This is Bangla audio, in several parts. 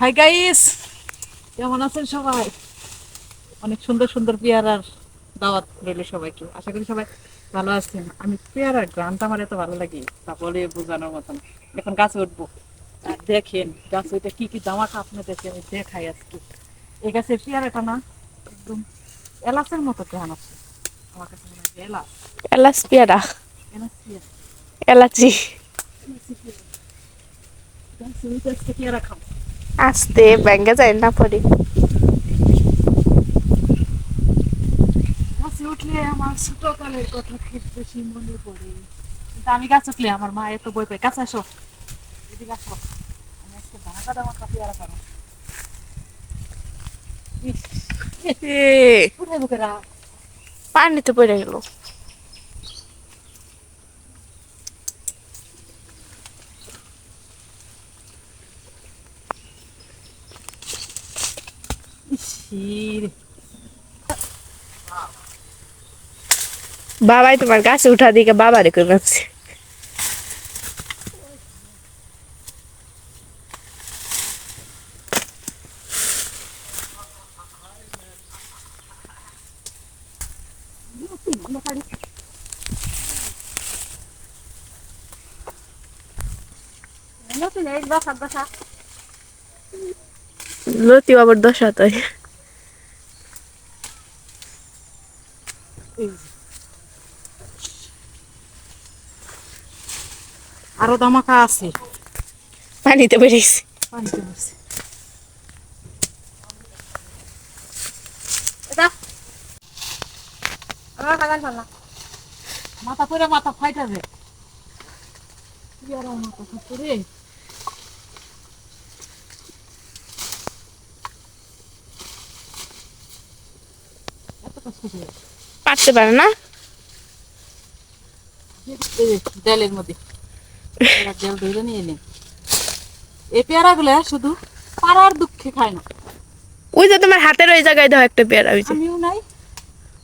হাই গাইস, কেমন আছেন সবাই? অনেক সুন্দর সুন্দর পেয়ারার দাওয়াত রইল সবাইকে। আশা করি সবাই ভালো আছেন। আমি পেয়ারার গ্রামটা আমার এত ভালো লাগে তা বলে বোঝানোর মতন। এখন গাছে উঠবো আর দেখেন গাছে উঠে কি কি জামাটা আপনাদেরকে আমি দেখাই আজকে। এই গাছের পেয়ারাটা না একদম এলাচের মতো গ্রাম আছে। আমার কাছে মনে হয় এলাচ এলাচ পেয়ারা এলাচ পেয়ারা এলাচি এলাচি পেয়ারা। গাছে উঠে আজকে পেয়ারা খাবো। আস্তে ব্যাঙ্গে যায় না পড়ি। গাছে উঠলে আমার ছোটকালের কথা খুব বেশি মনে পড়ে। কিন্তু আমি গাছ উঠলে আমার মা এত বই পাই। কাছে আসো, এদিকে আসো। আমি আজকে দানা দানা পেয়ারা খাবো। ইস, কোথায় বুকে রাখ। পানিতে পড়ে গেল। ইসির, বাবাই তোমার গাছে উঠা দিকে বাবা রেখে যাচ্ছে। লতি বাবার দশা তাই। এই যে, আরো দামাকা আছে। পানিতে পড়ে গেছে। পানিতে বসে এটা মাথা পরে মাথা ফাইটা যায়। পেয়ারা মাথা পরে এত কষ্ট করে পারতে পারে না। এই যে ডালের মধ্যে পেয়ারা ডাল ধরে নিয়ে এলেন। এই পেয়ারা গুলা শুধু পাড়ার দুঃখে খায় না। ওই যে তোমার হাতের ওই জায়গায় দাও একটা পেয়ারা হয়েছে। আমিও নাই,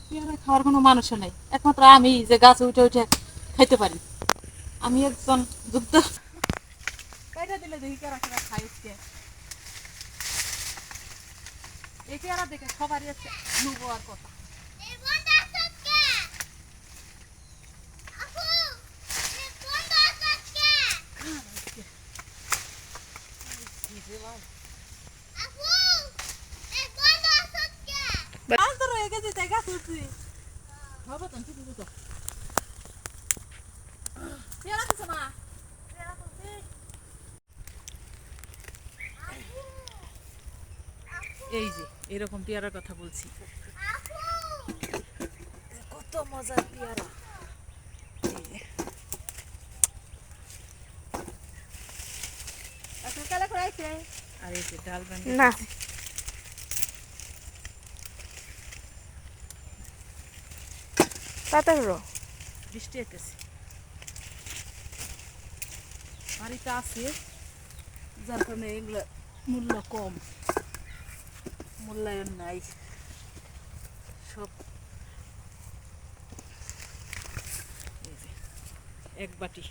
পেয়ারা খাওয়ার কোনো মানুষও নাই, একমাত্র আমি যে গাছে উঠে উঠে খাইতে পারি। আমি একজন যুদ্ধ কেটে দিলে দেখি পেয়ারা খেলা খাই আজকে। এই পেয়ারা দেখে সবারই আছে নুবো আর কথা। আন্তর হয়ে গেছে তাই গাছ উঠছি। হবে তো ঠিক আছে তো। পেয়ারা কিছু মা, পেয়ারা তুলছি। এই যে এরকম পেয়ারার কথা বলছি। কত মজার পেয়ারা। এই যে আর এই যে ডাল ভাঙে না পাতা করো। বৃষ্টি হইতেছে, বাড়িতে আছে যার কারণে এগুলো মূল্য কম, মূল্যায়ন নাই সব। এই যে এক বাটি